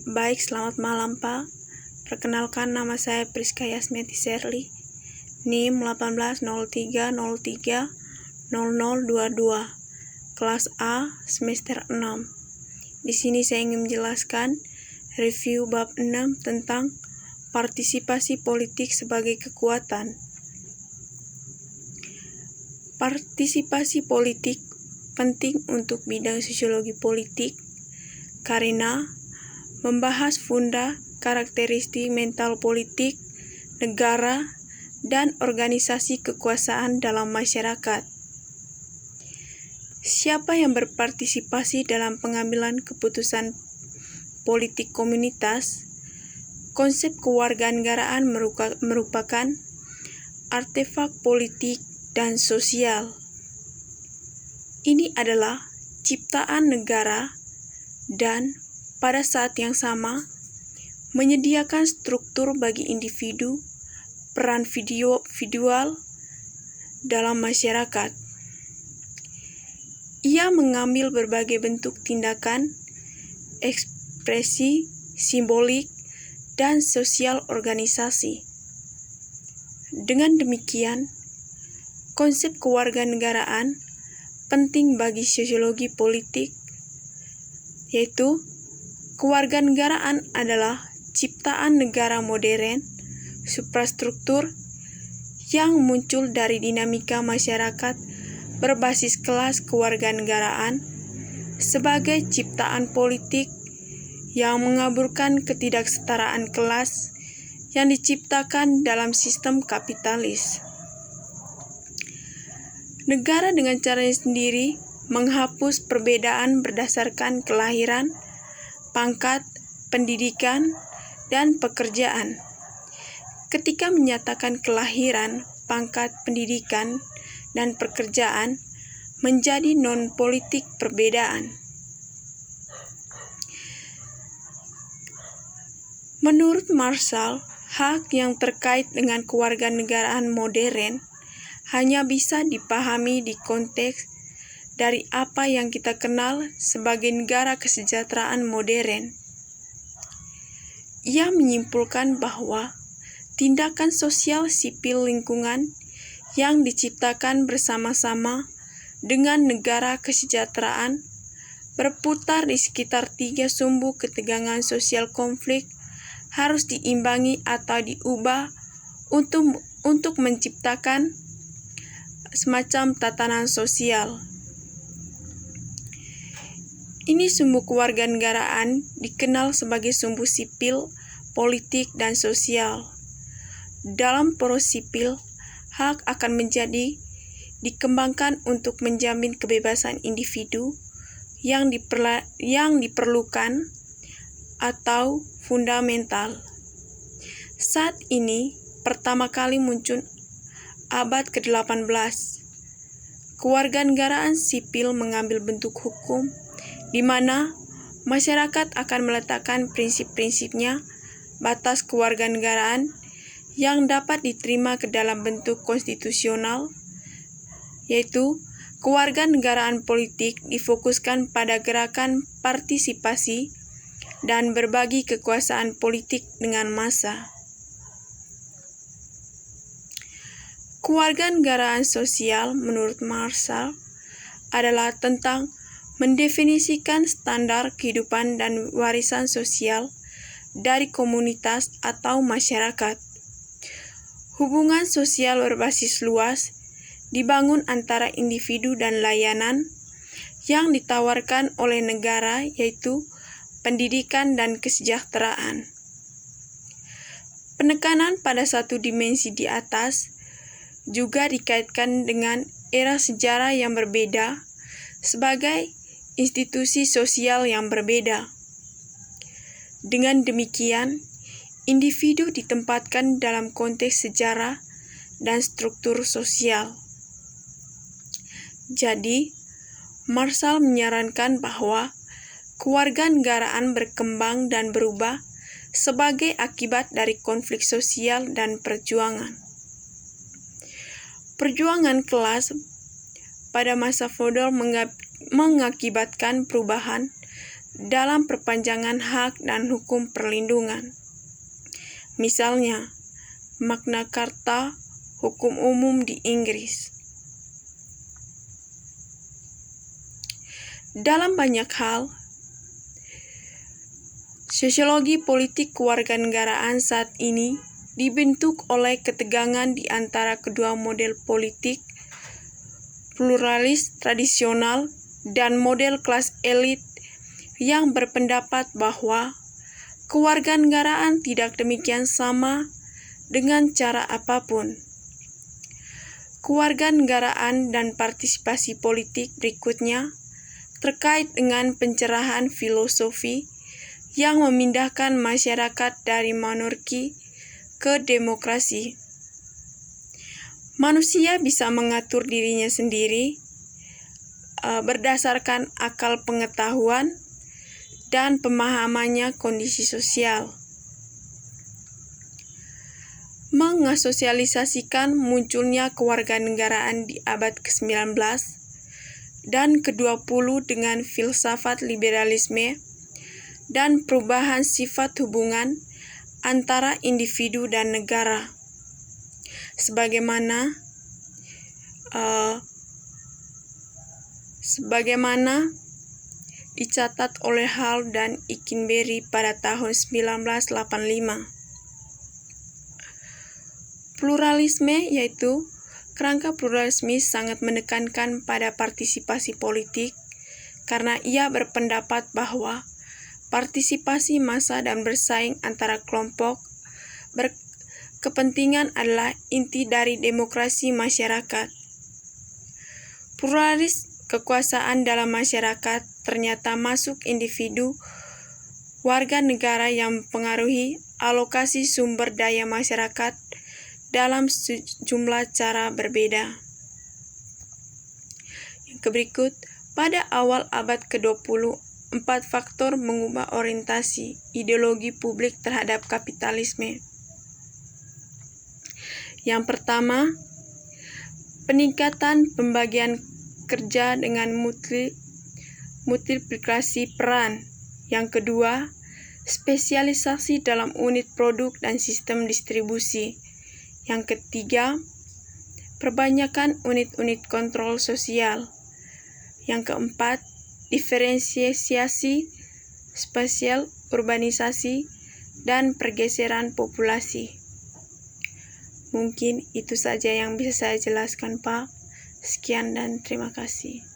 Baik, selamat malam Pak. Perkenalkan, nama saya Priska Yasmiati Serli, NIM 1803030022, kelas A, semester 6. Di sini saya ingin menjelaskan review bab 6 tentang partisipasi politik sebagai kekuatan. Partisipasi politik penting untuk bidang sosiologi politik karena membahas karakteristik mental politik, negara, dan organisasi kekuasaan dalam masyarakat. Siapa yang berpartisipasi dalam pengambilan keputusan politik komunitas? Konsep kewarganegaraan merupakan artefak politik dan sosial. Ini adalah ciptaan negara dan pada saat yang sama menyediakan struktur bagi individu, peran individual dalam masyarakat. Ia mengambil berbagai bentuk tindakan, ekspresi, simbolik, dan sosial organisasi. Dengan demikian, konsep kewarganegaraan penting bagi sosiologi politik, yaitu kewarganegaraan adalah ciptaan negara modern, suprastruktur yang muncul dari dinamika masyarakat berbasis kelas kewarganegaraan sebagai ciptaan politik yang mengaburkan ketidaksetaraan kelas yang diciptakan dalam sistem kapitalis. Negara dengan caranya sendiri menghapus perbedaan berdasarkan kelahiran, pangkat, pendidikan, dan pekerjaan. Ketika menyatakan kelahiran, pangkat, pendidikan, dan pekerjaan menjadi non-politik perbedaan. Menurut Marshall, hak yang terkait dengan kewarganegaraan modern hanya bisa dipahami di konteks dari apa yang kita kenal sebagai negara kesejahteraan modern. Ia menyimpulkan bahwa tindakan sosial sipil lingkungan yang diciptakan bersama-sama dengan negara kesejahteraan berputar di sekitar 3 sumbu ketegangan sosial konflik harus diimbangi atau diubah untuk menciptakan semacam tatanan sosial. Ini sumbu kewarganegaraan dikenal sebagai sumbu sipil, politik, dan sosial. Dalam poros sipil, hak akan dikembangkan untuk menjamin kebebasan individu yang diperlukan atau fundamental. Saat ini pertama kali muncul abad ke-18. Kewarganegaraan sipil mengambil bentuk hukum di mana masyarakat akan meletakkan prinsip-prinsipnya, batas kewarganegaraan yang dapat diterima ke dalam bentuk konstitusional, yaitu kewarganegaraan politik difokuskan pada gerakan partisipasi dan berbagi kekuasaan politik dengan massa. Kewarganegaraan sosial menurut Marshall adalah tentang mendefinisikan standar kehidupan dan warisan sosial dari komunitas atau masyarakat. Hubungan sosial berbasis luas dibangun antara individu dan layanan yang ditawarkan oleh negara, yaitu pendidikan dan kesejahteraan. Penekanan pada satu dimensi di atas juga dikaitkan dengan era sejarah yang berbeda sebagai institusi sosial yang berbeda. Dengan demikian, individu ditempatkan dalam konteks sejarah dan struktur sosial. Jadi, Marshall menyarankan bahwa kewarganegaraan berkembang dan berubah sebagai akibat dari konflik sosial dan perjuangan. Perjuangan kelas pada masa feodal mengakibatkan perubahan dalam perpanjangan hak dan hukum perlindungan. Misalnya, Magna Carta hukum umum di Inggris. Dalam banyak hal, sosiologi politik kewarganegaraan saat ini dibentuk oleh ketegangan di antara kedua model politik, pluralis tradisional dan model kelas elit yang berpendapat bahwa kewarganegaraan tidak demikian sama dengan cara apapun. Kewarganegaraan dan partisipasi politik berikutnya terkait dengan pencerahan filosofi yang memindahkan masyarakat dari monarki ke demokrasi. Manusia bisa mengatur dirinya sendiri berdasarkan akal pengetahuan dan pemahamannya kondisi sosial. Mengasosialisasikan munculnya kewarganegaraan di abad ke-19 dan ke-20 dengan filsafat liberalisme dan perubahan sifat hubungan antara individu dan negara. Sebagaimana dicatat oleh Hall dan Ikenberry pada tahun 1985. Pluralisme yaitu kerangka pluralisme sangat menekankan pada partisipasi politik karena ia berpendapat bahwa partisipasi massa dan bersaing antara kelompok berkepentingan adalah inti dari demokrasi masyarakat. Pluralis kekuasaan dalam masyarakat ternyata masuk individu warga negara yang mempengaruhi alokasi sumber daya masyarakat dalam sejumlah cara berbeda. Yang berikut, pada awal abad ke-20, 4 faktor mengubah orientasi ideologi publik terhadap kapitalisme. Yang pertama, peningkatan pembagian kerja dengan multiplikasi peran. Yang kedua, spesialisasi dalam unit produk dan sistem distribusi. Yang ketiga, perbanyakan unit-unit kontrol sosial. Yang keempat, diferensiasi spasial, urbanisasi, dan pergeseran populasi. Mungkin itu saja yang bisa saya jelaskan, Pak. Sekian dan terima kasih.